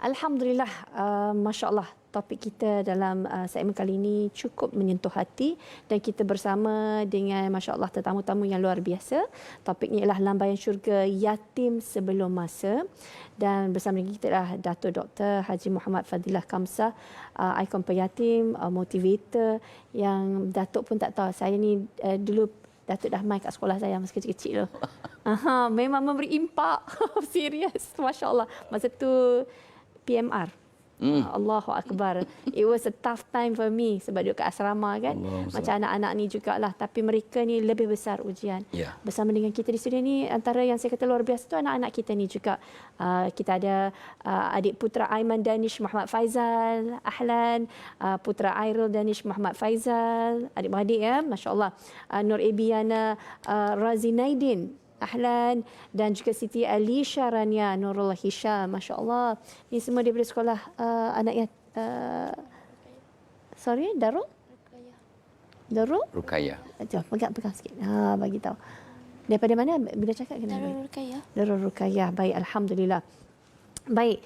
Alhamdulillah, Masya Allah, topik kita dalam segmen kali ini cukup menyentuh hati dan kita bersama dengan Masya Allah tetamu-tamu yang luar biasa. Topiknya ialah lambaian syurga yatim sebelum masa dan bersama dengan kita adalah Dato' Dr. Haji Muhammad Fadilah Kamsah, ikon penyatim, motivator yang Datuk pun tak tahu. Saya ni dulu Datuk dah main kat sekolah saya masa kecil-kecil tu. Memang memberi impak. Serius, Masya Allah. Masa tu PMR. Allahu Akbar. It was a tough time for me sebab duduk kat asrama kan. Macam anak-anak ni jugalah. Tapi mereka ni lebih besar ujian. Yeah. Bersama dengan kita di studio ni, antara yang saya kata luar biasa tu anak-anak kita ni juga. Kita ada adik putra Aiman Danish Muhammad Faizal. Ahlan. Putra Airul Danish Muhammad Faizal. Adik-beradik ya. Masya Allah. Nur Ebiana Razinaidin. Ahlan, dan juga Siti Alisha Rania Nurullah Hisham, Masya Allah. Ini semua daripada sekolah anak yang sorry, Darul? Darul? Rukaya. Jom, pegang sikit. Bagi tahu. Daripada mana bila cakap kena? Darul Rukaya. Darul Rukaya. Baik, alhamdulillah. Baik.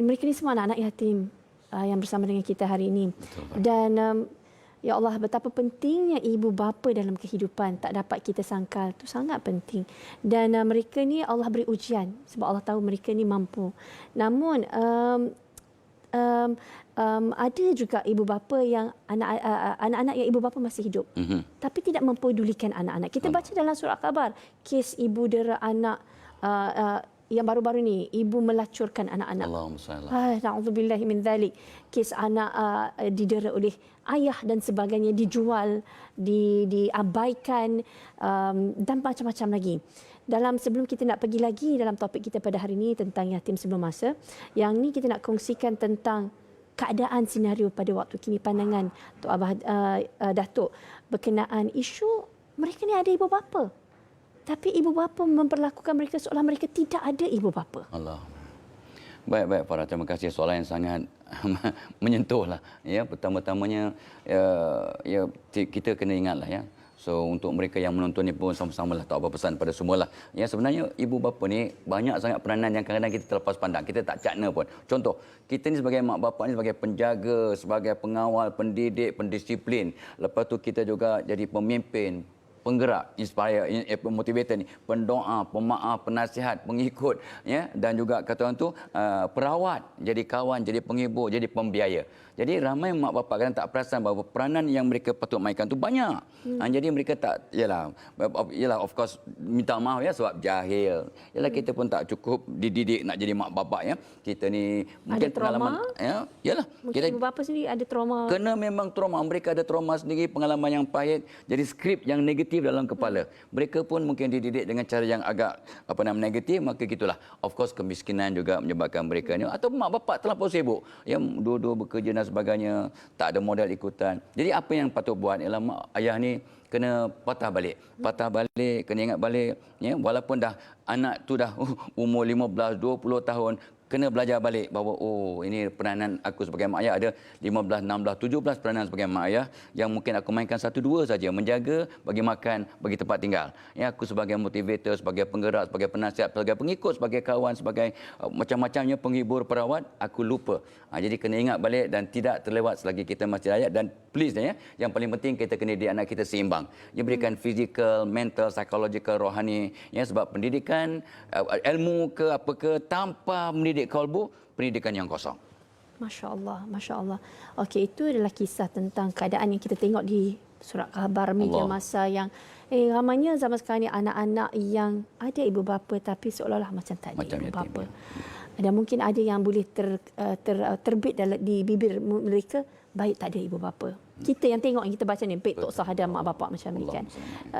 Mereka ni semua anak-anak yatim yang bersama dengan kita hari ini. Betul, dan ya Allah, betapa pentingnya ibu bapa dalam kehidupan. Tak dapat kita sangkal. Itu sangat penting. Dan mereka ni Allah beri ujian. Sebab Allah tahu mereka ni mampu. Namun, ada juga ibu bapa yang anak-anak yang ibu bapa masih hidup. Tapi tidak mempedulikan anak-anak. Kita baca dalam surah Khabar. Kes ibu dera anak yang baru-baru ni, ibu melacurkan anak-anak. Allahumma salli. Na'udzubillahi min dzalik. Kes anak didera oleh ayah dan sebagainya, dijual, diabaikan dan macam-macam lagi. Sebelum kita nak pergi lagi dalam topik kita pada hari ini tentang yatim sebelum masa, yang ni kita nak kongsikan tentang keadaan senario pada waktu kini, pandangan Tok Abah Datuk berkenaan isu mereka ni ada ibu bapa. Tapi ibu bapa memperlakukan mereka seolah mereka tidak ada ibu bapa. Allah. Baik, Farah. Terima kasih. Soalan yang sangat menyentuh lah. Ya, pertama-tamanya kita kena ingatlah ya. So untuk mereka yang menonton ni pun sama-sama lah tak apa pesan pada semualah. Ya, sebenarnya ibu bapa ni banyak sangat peranan yang kadang-kadang kita terlepas pandang. Kita tak cakna pun. Contoh, kita ni sebagai mak bapak ni sebagai penjaga, sebagai pengawal, pendidik, pendisiplin. Lepas tu kita juga jadi pemimpin, penggerak, inspire, motivator ni, pendoa, pemaaf, penasihat, pengikut, ya, dan juga kata orang tu perawat, jadi kawan, jadi penghibur, jadi pembiaya. Jadi ramai mak bapak kadang tak perasan bahawa peranan yang mereka patut mainkan tu banyak. Jadi mereka tak, yalah of course minta maaf ya sebab jahil. Yalah kita pun tak cukup dididik nak jadi mak bapak ya. Kita ni mungkin ada trauma, pengalaman ya. Yalah, mungkin ibu bapa sendiri ada trauma. Kena memang trauma, mereka ada trauma sendiri, pengalaman yang pahit, jadi skrip yang negatif dalam kepala. Mereka pun mungkin dididik dengan cara yang agak negatif, maka gitulah. Of course kemiskinan juga menyebabkan mereka ni, atau mak bapak terlampau sibuk yang dua-dua bekerja dan sebagainya, tak ada modal ikutan. Jadi apa yang patut buat ialah mak ayah ni kena patah balik, kena ingat balik ya, walaupun dah anak tu dah umur 15 20 tahun, kena belajar balik bahawa ini peranan aku sebagai mak ayah. Ada 15, 16, 17 peranan sebagai mak ayah yang mungkin aku mainkan 1-2 saja, menjaga, bagi makan, bagi tempat tinggal. Ya, aku sebagai motivator, sebagai penggerak, sebagai penasihat, sebagai pengikut, sebagai kawan, sebagai macam-macamnya penghibur, perawat, aku lupa. Jadi kena ingat balik dan tidak terlewat selagi kita masih layak. Dan please ya, yang paling penting kita kena didik anak kita seimbang. Dia berikan fizikal, mental, psychological, rohani. Ya, sebab pendidikan, ilmu ke apa ke, tanpa mendidik kalbu, pendidikan yang kosong. Masya Allah, Masya Allah. Okey, itu adalah kisah tentang keadaan yang kita tengok di surat khabar media masa yang ramainya zaman sekarang ni anak-anak yang ada ibu bapa tapi seolah-olah macam tak ada ibu bapa. Dan mungkin ada yang boleh terbit di bibir mereka, baik tak ada ibu bapa. Kita yang tengok, yang kita baca ni, baik tak sah ada mak bapak macam ni kan.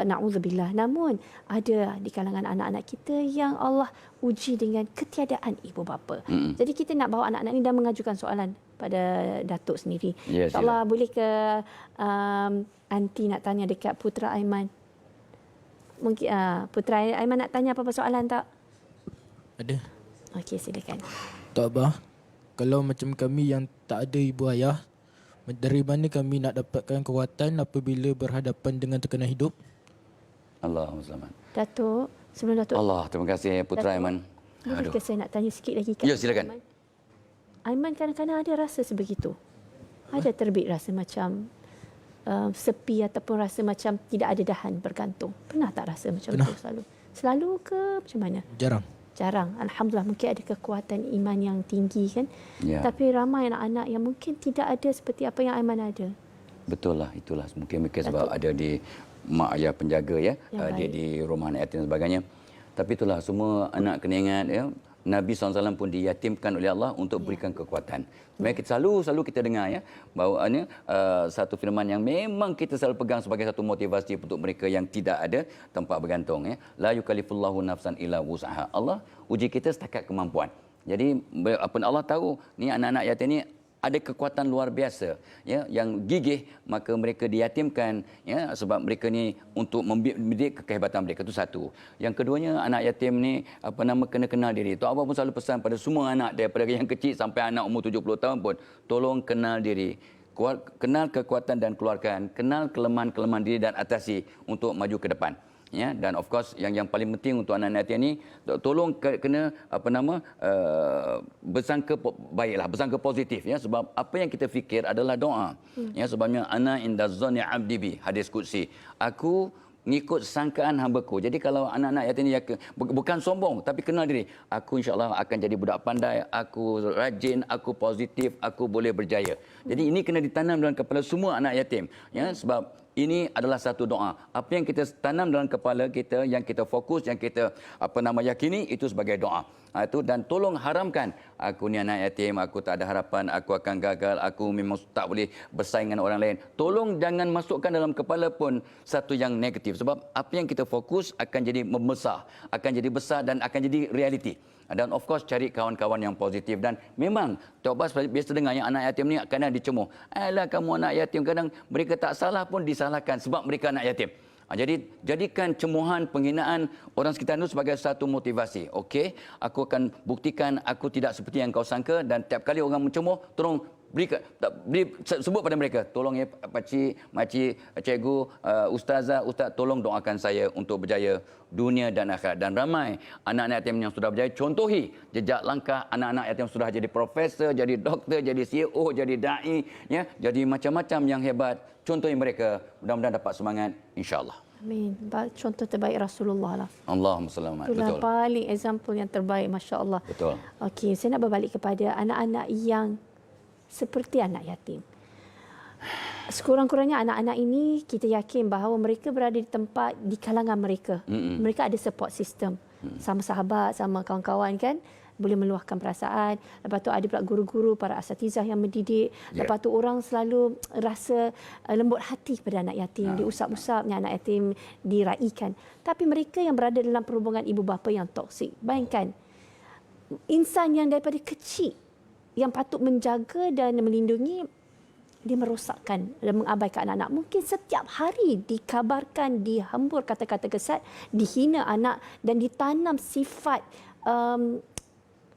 Na'udzubillah. Namun ada di kalangan anak-anak kita yang Allah uji dengan ketiadaan ibu bapa. Jadi kita nak bawa anak-anak ni dan mengajukan soalan pada Datuk sendiri. InsyaAllah boleh ke Aunty nak tanya dekat Putra Aiman. Mungkin Putra Aiman nak tanya apa-apa soalan tak? Ada. Okey, silakan. Tok Abah, kalau macam kami yang tak ada ibu ayah, dari mana kami nak dapatkan kekuatan apabila berhadapan dengan tekanan hidup? Allahumma. Datuk, sebelum Datuk. Allah, terima kasih Putra Aiman. Boleh ke saya nak tanya sikit lagi? Ya, silakan. Aiman kadang-kadang ada rasa sebegitu. Ada terbit rasa macam sepi ataupun rasa macam tidak ada dahan bergantung. Pernah tak rasa macam Pernah. tu selalu? Selalu ke macam mana? Jarang. Jarang. Alhamdulillah, mungkin ada kekuatan iman yang tinggi kan. Ya. Tapi ramai anak-anak yang mungkin tidak ada seperti apa yang Aiman ada. Betul lah, itulah. Mungkin sebab ada di mak ayah penjaga ya, dia baik. di rumah anak yatim dan sebagainya. Tapi itulah, semua anak kena ingat ya, Nabi SAW pun diyatimkan oleh Allah untuk berikan kekuatan. Sebenarnya kita selalu kita dengar ya, bahawa satu firman yang memang kita selalu pegang sebagai satu motivasi untuk mereka yang tidak ada tempat bergantung ya. La yukallifullahu nafsan illa wus'aha. Allah uji kita setakat kemampuan. Jadi apa Allah tahu ni anak-anak yatim ni ada kekuatan luar biasa ya, yang gigih, maka mereka diyatimkan ya, sebab mereka ni untuk mendidik kehebatan mereka. Itu satu. Yang keduanya, anak yatim ni kena kenal diri. Tok Abah pun selalu pesan pada semua anak, daripada yang kecil sampai anak umur 70 tahun pun, tolong kenal diri. Kenal kekuatan dan keluarkan, kenal kelemahan-kelemahan diri dan atasi untuk maju ke depan. Ya, dan of course yang paling penting untuk anak-anak yatim ni, tolong kena bersangka baiklah, bersangka positif ya, sebab apa yang kita fikir adalah doa. Ya, sebabnya ana inda zanni abdi bi, hadis qudsi. Aku ngikut sangkaan hamba-Ku. Jadi kalau anak-anak yatim ni bukan sombong tapi kenal diri. Aku insya-Allah akan jadi budak pandai, aku rajin, aku positif, aku boleh berjaya. Jadi ini kena ditanam dalam kepala semua anak yatim ya, sebab ini adalah satu doa. Apa yang kita tanam dalam kepala kita, yang kita fokus, yang kita yakini, itu sebagai doa. Itu, dan tolong haramkan, aku ni anak yatim, aku tak ada harapan, aku akan gagal, aku memang tak boleh bersaing dengan orang lain. Tolong jangan masukkan dalam kepala pun satu yang negatif. Sebab apa yang kita fokus akan jadi membesar, akan jadi besar dan akan jadi realiti. Dan of course cari kawan-kawan yang positif. Dan memang Tok Bas biasa dengar yang anak yatim ni kadang dicemooh. Alah kamu anak yatim, kadang mereka tak salah pun disalahkan sebab mereka anak yatim. Jadi jadikan cemohan, penghinaan orang sekitar itu sebagai satu motivasi. Okey, aku akan buktikan aku tidak seperti yang kau sangka, dan tiap kali orang mencemoh, tolong sebut pada mereka, tolong ya pakcik, makcik, cikgu, ustazah, ustaz, tolong doakan saya untuk berjaya dunia dan akhirat. Dan ramai anak-anak yatim yang sudah berjaya, contohi jejak langkah anak-anak yatim sudah jadi profesor, jadi doktor, jadi CEO, jadi dai, ya, jadi macam-macam yang hebat. Contohi mereka, mudah-mudahan dapat semangat, insya-Allah. Amin. Contoh terbaik Rasulullah lah. Allahumma selamat. Itulah Betul. paling example yang terbaik, masya-Allah. Betul. Okey, saya nak berbalik kepada anak-anak yang seperti anak yatim. Sekurang-kurangnya anak-anak ini kita yakin bahawa mereka berada di tempat, di kalangan mereka. Mereka ada support system. Sama sahabat, sama kawan-kawan kan, boleh meluahkan perasaan. Lepas tu ada pula guru-guru, para asatizah yang mendidik. Lepas tu orang selalu rasa lembut hati pada anak yatim. Diusap-usapnya anak yatim, diraikan. Tapi mereka yang berada dalam perhubungan ibu bapa yang toksik. Bayangkan, insan yang daripada kecil yang patut menjaga dan melindungi, dia merosakkan dan mengabaikan anak-anak. Mungkin setiap hari dikabarkan, dihembur kata-kata kesat, dihina anak dan ditanam sifat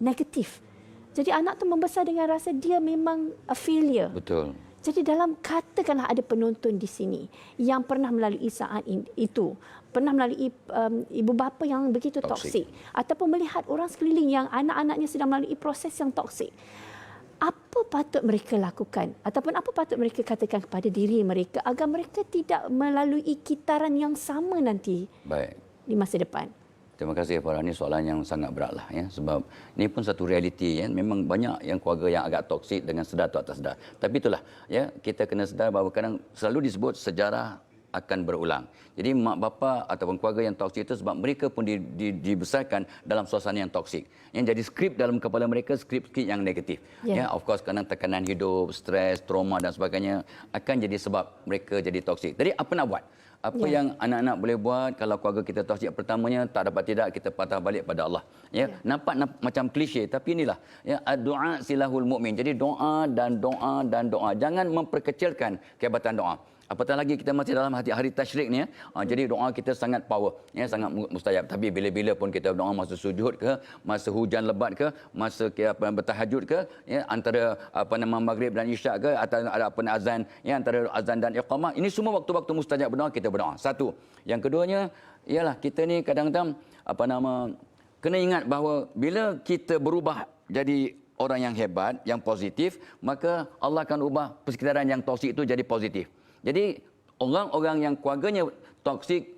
negatif. Jadi anak tu membesar dengan rasa dia memang a failure. Betul. Jadi dalam, katakanlah ada penonton di sini yang pernah melalui saat itu, pernah melalui ibu bapa yang begitu toksik, ataupun melihat orang sekeliling yang anak-anaknya sedang melalui proses yang toksik. Apa patut mereka lakukan ataupun apa patut mereka katakan kepada diri mereka agar mereka tidak melalui kitaran yang sama nanti Baik. di masa depan? Terima kasih Farah. Ini soalan yang sangat beratlah ya, sebab ini pun satu realiti ya. Memang banyak yang keluarga yang agak toksik dengan sedar atau tak sedar. Tapi itulah ya, kita kena sedar bahawa kadang selalu disebut sejarah akan berulang. Jadi mak bapa ataupun keluarga yang toksik itu sebab mereka pun dibesarkan dalam suasana yang toksik. Yang jadi skrip dalam kepala mereka, skrip-skrip yang negatif. Ya, of course kadang tekanan hidup, stres, trauma dan sebagainya akan jadi sebab mereka jadi toksik. Jadi apa nak buat? Apa yang anak-anak boleh buat kalau keluarga kita toksik? Pertamanya, tak dapat tidak, kita patah balik pada Allah. Ya, nampak macam klise, tapi inilah ya, doa silahul mukmin. Jadi doa dan doa dan doa. Jangan memperkecilkan kehebatan doa. Apatah lagi kita masih dalam hari tasyrik ni ya. Jadi doa kita sangat power, ya, sangat mustajab. Tapi bila-bila pun kita berdoa masa sujud ke, masa hujan lebat ke, masa kita bertahajud ke, ya, antara maghrib dan isyak ke, atau ada azan, ya, antara azan dan iqamah. Ini semua waktu-waktu mustajab berdoa, kita berdoa. Satu. Yang keduanya ialah kita ni kadang-kadang kena ingat bahawa bila kita berubah jadi orang yang hebat, yang positif, maka Allah akan ubah persekitaran yang toksik itu jadi positif. Jadi orang-orang yang keluarganya toksik,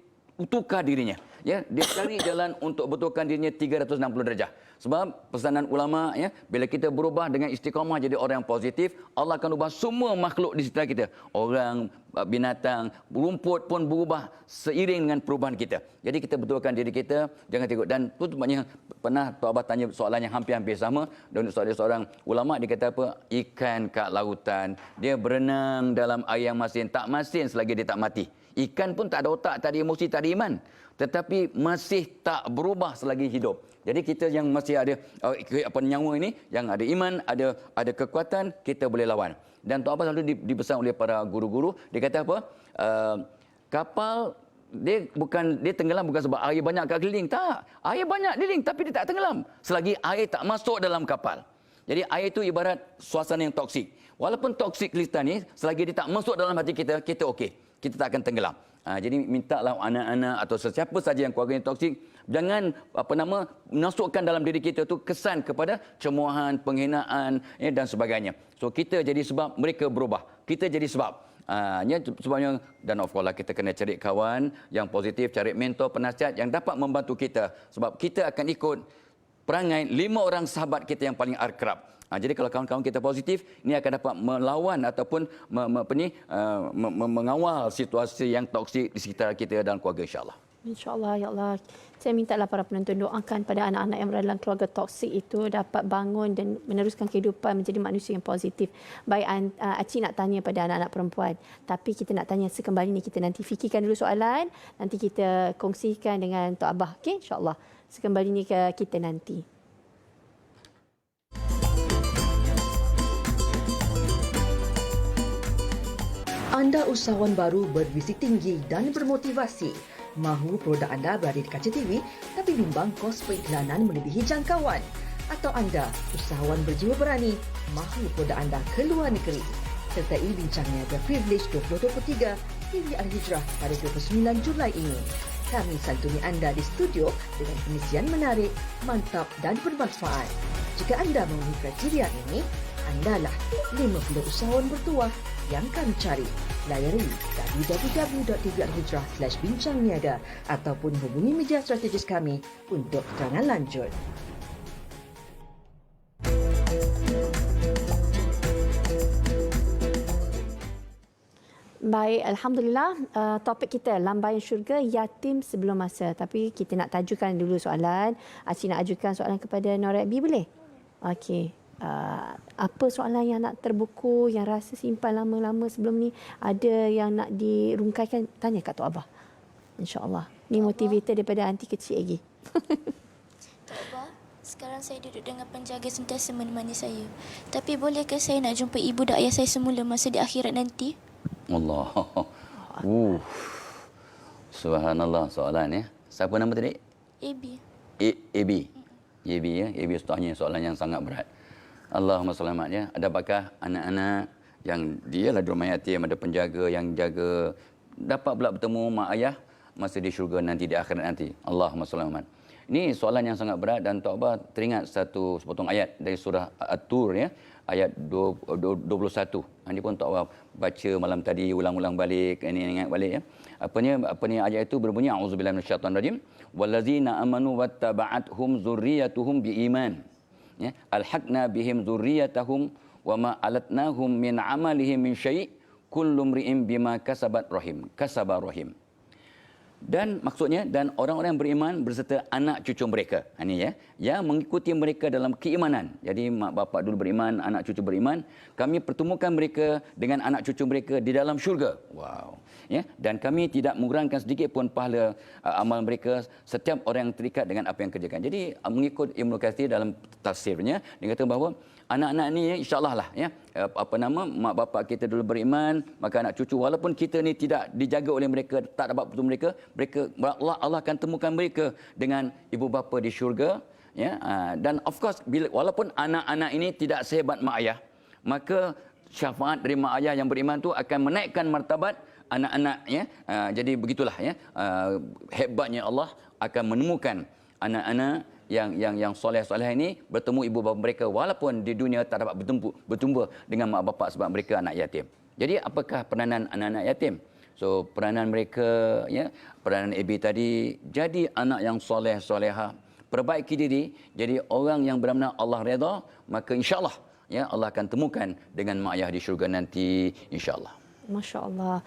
tukar dirinya. Ya, dia cari jalan untuk betulkan dirinya 360 derajat. Sebab pesanan ulama, ya, bila kita berubah dengan istiqamah jadi orang yang positif, Allah akan ubah semua makhluk di sekitar kita. Orang, binatang, rumput pun berubah seiring dengan perubahan kita. Jadi kita betulkan diri kita, jangan tengok. Dan itu sebabnya pernah Tok Abah tanya soalan yang hampir-hampir sama. Dan seorang ulama, dia kata apa? Ikan kat lautan, dia berenang dalam air yang masin. Tak masin selagi dia tak mati. Ikan pun tak ada otak, tak ada emosi, tak ada iman. Tetapi masih tak berubah selagi hidup. Jadi kita yang masih ada nyawa ini, yang ada iman, ada kekuatan, kita boleh lawan. Dan Tok Abah selalu dipesan oleh para guru-guru, dia kata apa? Kapal dia tenggelam bukan sebab air banyak kat keliling. Tak. Air banyak keliling tapi dia tak tenggelam selagi air tak masuk dalam kapal. Jadi air itu ibarat suasana yang toksik. Walaupun toksik kita ni, selagi dia tak masuk dalam hati kita, kita okey. Kita tak akan tenggelam. Jadi mintalah anak-anak atau sesiapa saja yang keluarga yang toksik, jangan masukkan dalam diri kita tu kesan kepada cemuahan, penghinaan, dan sebagainya. So kita jadi sebab mereka berubah. Kita jadi sebab. Sebabnya, dan of course lah, kita kena cari kawan yang positif, cari mentor, penasihat yang dapat membantu kita. Sebab kita akan ikut perangai 5 orang sahabat kita yang paling akrab. Jadi kalau kawan-kawan kita positif, ini akan dapat melawan ataupun mengawal situasi yang toksik di sekitar kita dan keluarga, insya-Allah. InsyaAllah, ya Allah. Saya mintalah para penonton doakan pada anak-anak yang berada dalam keluarga toksik itu dapat bangun dan meneruskan kehidupan menjadi manusia yang positif. Baik, Acik nak tanya pada anak-anak perempuan. Tapi kita nak tanya sekembali ni, kita nanti fikirkan dulu soalan. Nanti kita kongsikan dengan Tok Abah. Okey, insyaAllah. Sekembali ni kita nanti. Anda usahawan baru bervisi tinggi dan bermotivasi. Mahu produk anda berada di kaca TV tapi bimbang kos periklanan melebihi jangkauan? Atau anda usahawan berjiwa berani, mahu produk anda ke luar negeri? Sertai Bincang Niaga Privilege 2023 TV Al-Hijrah pada 29 Julai ini. Kami santuni anda di studio dengan pengisian menarik, mantap dan bermanfaat. Jika anda memenuhi kriteria ini, andalah 50 usahawan bertuah yang kami cari. Layari www.tvalhijrah/bincang niaga ataupun hubungi media strategis kami untuk keterangan lanjut. Baik, Alhamdulillah. Topik kita, lambaian syurga yatim sebelum masa. Tapi kita nak tajukan dulu soalan. Acik nak ajukan soalan kepada Norabi, boleh? Okey. Apa soalan yang nak terbuku, yang rasa simpan lama-lama sebelum ni, ada yang nak dirungkaikan, tanya kat Tok Abah, insyaAllah. Ni motivator daripada anti kecil lagi. Tok Abah, sekarang saya duduk dengan penjaga sentiasa menemani saya. Tapi bolehkah saya nak jumpa ibu dan ayah saya semula masa di akhirat nanti? Allah. Subhanallah soalan, ya. Siapa nama tadi? AB. AB. AB, ya. AB tanya soalan yang sangat berat. Allahumma selamat, ya. Adakah anak-anak yang dia lah di rumah yatim, ada penjaga yang jaga, dapat pula bertemu mak ayah masa di syurga nanti, di akhirat nanti? Allahumma selamat. Ini soalan yang sangat berat dan Tok Abah teringat satu sepotong ayat dari surah At-Tur, ya, ayat 21. Ini pun Tok Abah baca malam tadi, ulang-ulang balik, ini ingat balik, ya. Apanya ayat itu berbunyi, auzubillahi minasyaitonirrajim, wallazina amanu wattaba'athum dzurriyyatuhum biiman, ya, alhaqna bihim dzurriyyatahum wama alatnahum min amalihim min syai' kullu mri'in bima kasaba rahim. Dan maksudnya, dan orang-orang yang beriman berserta anak cucu mereka. Ini, ya, yang mengikuti mereka dalam keimanan. Jadi mak bapak dulu beriman, anak cucu beriman, kami pertemukan mereka dengan anak cucu mereka di dalam syurga. Wow. Ya, dan kami tidak mengurangkan sedikit pun pahala amal mereka setiap orang yang terikat dengan apa yang kerjakan. Jadi mengikut Ibnu Katsir dalam tafsirnya, dia kata bahawa anak-anak ni, insya-Allah lah, ya, mak bapak kita dulu beriman, maka anak cucu walaupun kita ni tidak dijaga oleh mereka, tak dapat bertemu mereka, Allah akan temukan mereka dengan ibu bapa di syurga, ya. Dan of course walaupun anak-anak ini tidak sehebat mak ayah, maka syafaat dari mak ayah yang beriman tu akan menaikkan martabat anak-anak, ya. Jadi begitulah, ya, hebatnya Allah akan menemukan anak-anak yang soleh-soleh ini bertemu ibu bapa mereka walaupun di dunia tak dapat berjumpa dengan mak bapak sebab mereka anak yatim. Jadi apakah peranan anak-anak yatim? So peranan mereka, ya, peranan AB tadi, jadi anak yang soleh-solehah, perbaiki diri, jadi orang yang benar-benar Allah redha, maka insya-Allah, ya, Allah akan temukan dengan mak ayah di syurga nanti, insya-Allah. Masya-Allah.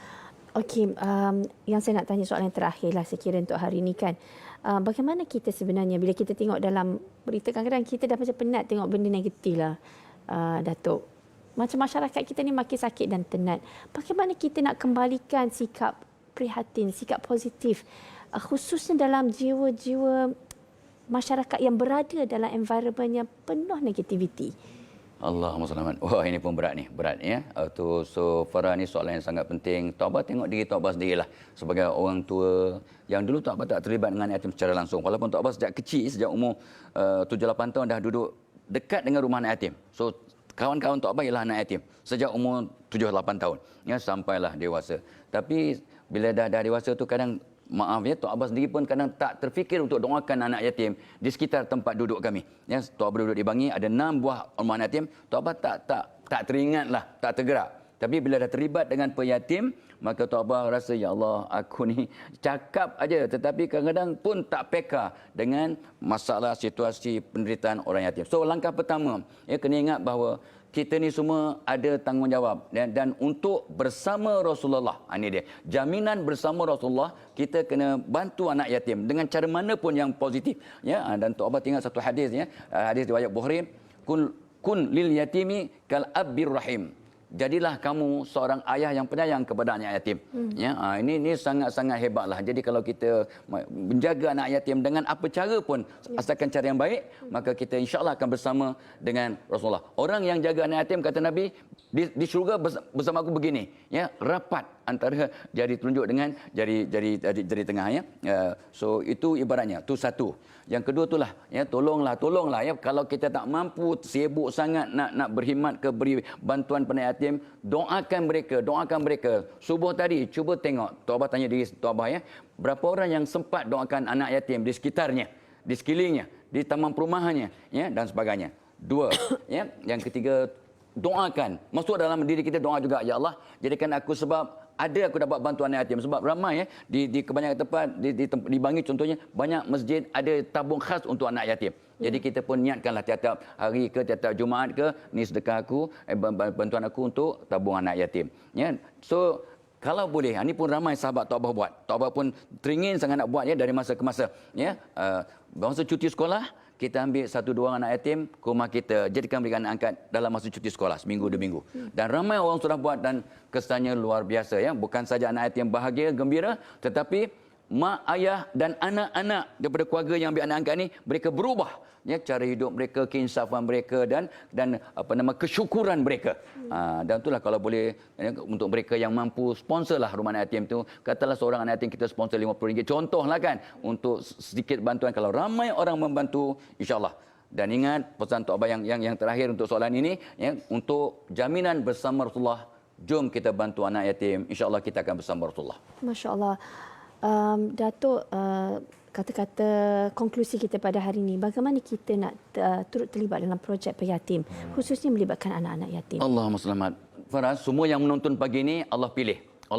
Okey, yang saya nak tanya soalan yang terakhir lah sekira untuk hari ini kan. Bagaimana kita sebenarnya bila kita tengok dalam berita, kadang-kadang kita dah macam penat tengok benda negatif lah, Datuk. Macam masyarakat kita ni makin sakit dan tenat. Bagaimana kita nak kembalikan sikap prihatin, sikap positif, khususnya dalam jiwa-jiwa masyarakat yang berada dalam environment yang penuh negativiti? Allahumma selamat. Wah, ini pun berat ya. So Farah ni soalan yang sangat penting. Tok Abah tengok diri Tok Abah sendirilah sebagai orang tua yang dulu Tok Abah tak terlibat dengan yatim secara langsung. Walaupun Tok Abah sejak kecil, sejak umur 7-8 tahun dah duduk dekat dengan rumah anak yatim. So kawan-kawan Tok Abah ialah anak yatim sejak umur 7-8 tahun, ya, sampailah dewasa. Tapi bila dah dewasa tu kadang, maaf ya, Tok Abah sendiri pun kadang tak terfikir untuk doakan anak yatim di sekitar tempat duduk kami. Ya, Tok Abah duduk di Bangi, ada 6 buah rumah anak yatim. Tok Abah tak teringatlah, tak tergerak. Tapi bila dah terlibat dengan peyatim, maka Tok Abah rasa, ya Allah, aku ni cakap aja tetapi kadang-kadang pun tak peka dengan masalah situasi penderitaan orang yatim. So langkah pertama, ya, kena ingat bahawa kita ni semua ada tanggungjawab dan untuk bersama Rasulullah, ini dia jaminan bersama Rasulullah, kita kena bantu anak yatim dengan cara mana pun yang positif, ya. Dan Tok Abah ingat satu hadis, ya, hadis riwayat Bukhari, kun lil yatimi kal abbir rahim, jadilah kamu seorang ayah yang penyayang kepada anak yatim. Ya, ini sangat-sangat hebatlah. Jadi kalau kita menjaga anak yatim dengan apa cara pun, asalkan cara yang baik, maka kita insya-Allah akan bersama dengan Rasulullah. Orang yang jaga anak yatim, kata Nabi, di syurga bersama aku begini, ya, rapat antara jari telunjuk dengan jari tengah, ya. So itu ibaratnya, tu satu. Yang kedua itulah, ya, tolonglah, ya, kalau kita tak mampu, sibuk sangat nak berkhidmat ke beri bantuan pada yatim, doakan mereka. Subuh tadi cuba tengok, Tok Abah tanya diri Tok Abah, ya, berapa orang yang sempat doakan anak yatim di sekitarnya, di sekelilingnya, di taman perumahannya, ya, dan sebagainya. 2, ya. Yang ketiga, doakan. Masuk dalam diri kita doa juga, ya Allah, jadikan aku sebab aku dapat bantuan anak yatim. Sebab ramai, ya, di kebanyakan tempat, di Bangi contohnya, banyak masjid ada tabung khas untuk anak yatim. Jadi kita pun niatkanlah tiap-tiap hari ke tiap-tiap Jumaat ke, ni sedekah aku, bantuan aku untuk tabung anak yatim. Ya. So kalau boleh, ini pun ramai sahabat Tok Abah buat. Tok Abah pun teringin sangat nak buat, ya, dari masa ke masa. Ya. Masa cuti sekolah, kita ambil 1-2 orang anak yatim ke rumah kita, jadikan mereka anak angkat dalam masa cuti sekolah, seminggu 2 minggu. Dan ramai orang sudah buat dan kesannya luar biasa, ya. Bukan saja anak yatim bahagia, gembira, tetapi mak, ayah dan anak-anak daripada keluarga yang ambil anak angkat ni, mereka berubah, ya, cara hidup mereka, keinsafan mereka dan kesyukuran mereka. Dan itulah kalau boleh, ya, untuk mereka yang mampu, sponsorlah rumah anak yatim tu. Katalah seorang anak yatim kita sponsor RM50, contohlah kan, untuk sedikit bantuan. Kalau ramai orang membantu, insya-Allah. Dan ingat pesan Tok Abah yang terakhir untuk soalan ini, ya, untuk jaminan bersama Rasulullah, jom kita bantu anak yatim, insya-Allah kita akan bersama Rasulullah. Masya-Allah. Datuk, kata-kata konklusi kita pada hari ini, bagaimana kita nak turut terlibat dalam projek peyatim, khususnya melibatkan anak-anak yatim? Allahumma selamat. Faraz, semua yang menonton pagi ini Allah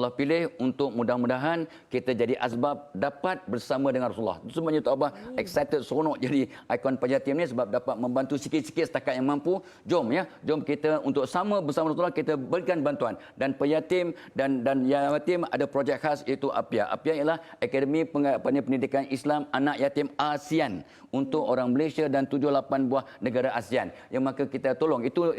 pilih untuk mudah-mudahan kita jadi asbab dapat bersama dengan Rasulullah. Itu sebabnya Tok Abah excited, seronok jadi ikon pejatim ni, sebab dapat membantu sikit-sikit setakat yang mampu. Jom kita untuk sama bersama Rasulullah, kita berikan bantuan. Dan peyatim dan yatim ada projek khas, iaitu APIA. APIA ialah Akademi Pendidikan Islam Anak Yatim ASEAN untuk orang Malaysia dan 7-8 buah negara ASEAN. Yang maka kita tolong, itu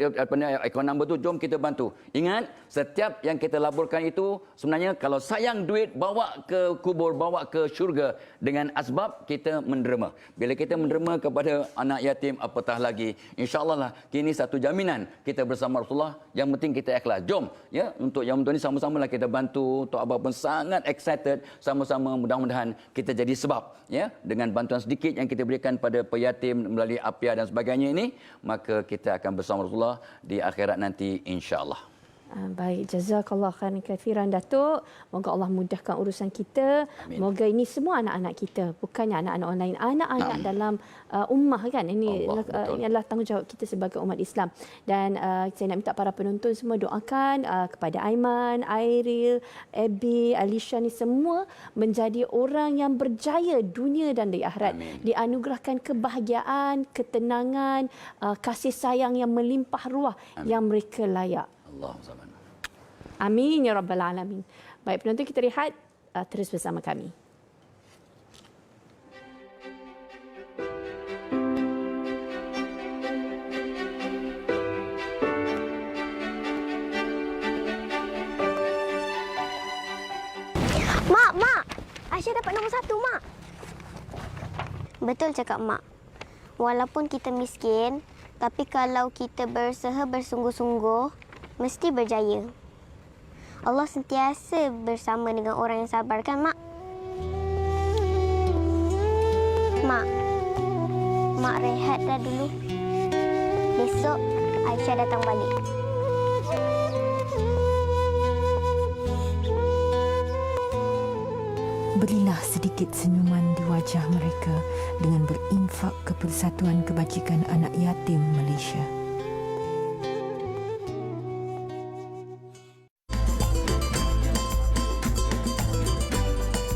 akaun number tu, jom kita bantu. Ingat, setiap yang kita laburkan itu sebenarnya kalau sayang duit, bawa ke kubur, bawa ke syurga. Dengan asbab kita menderma. Bila kita menderma kepada anak yatim, apatah lagi. InsyaAllah lah, kini satu jaminan kita bersama Rasulullah. Yang penting kita ikhlas. Jom, ya, untuk yang ini sama-sama lah kita bantu. Tok Abah pun sangat excited. Sama-sama mudah-mudahan kita jadi sebab, ya, dengan bantuan sedikit yang kita berikan pada peyatim melalui APIA dan sebagainya ini, maka kita akan bersama Rasulullah di akhirat nanti, insyaAllah. Baik, jazakallah khairan kathiran Datuk. Moga Allah mudahkan urusan kita. Amin. Moga ini semua anak-anak kita, bukannya anak-anak orang lain. Anak-anak dalam ummah kan. Ini Allah, betul. ini adalah tanggungjawab kita sebagai umat Islam. Dan saya nak minta para penonton semua doakan kepada Aiman, Airil, Abby, Alisha ni semua menjadi orang yang berjaya dunia dan di akhirat. Amin. Dianugerahkan kebahagiaan, ketenangan, kasih sayang yang melimpah ruah yang mereka layak. Allah zaman. Amin ya rabbal alamin. Baik penonton, kita rehat, terus bersama kami. Mak, Aisyah dapat nombor 1, Mak. Betul cakap Mak. Walaupun kita miskin, tapi kalau kita berusaha bersungguh-sungguh, mesti berjaya. Allah sentiasa bersama dengan orang yang sabar, kan, Mak? Mak rehat dah dulu. Besok Aisyah datang balik. Berilah sedikit senyuman di wajah mereka dengan berinfak ke Persatuan Kebajikan Anak Yatim Malaysia.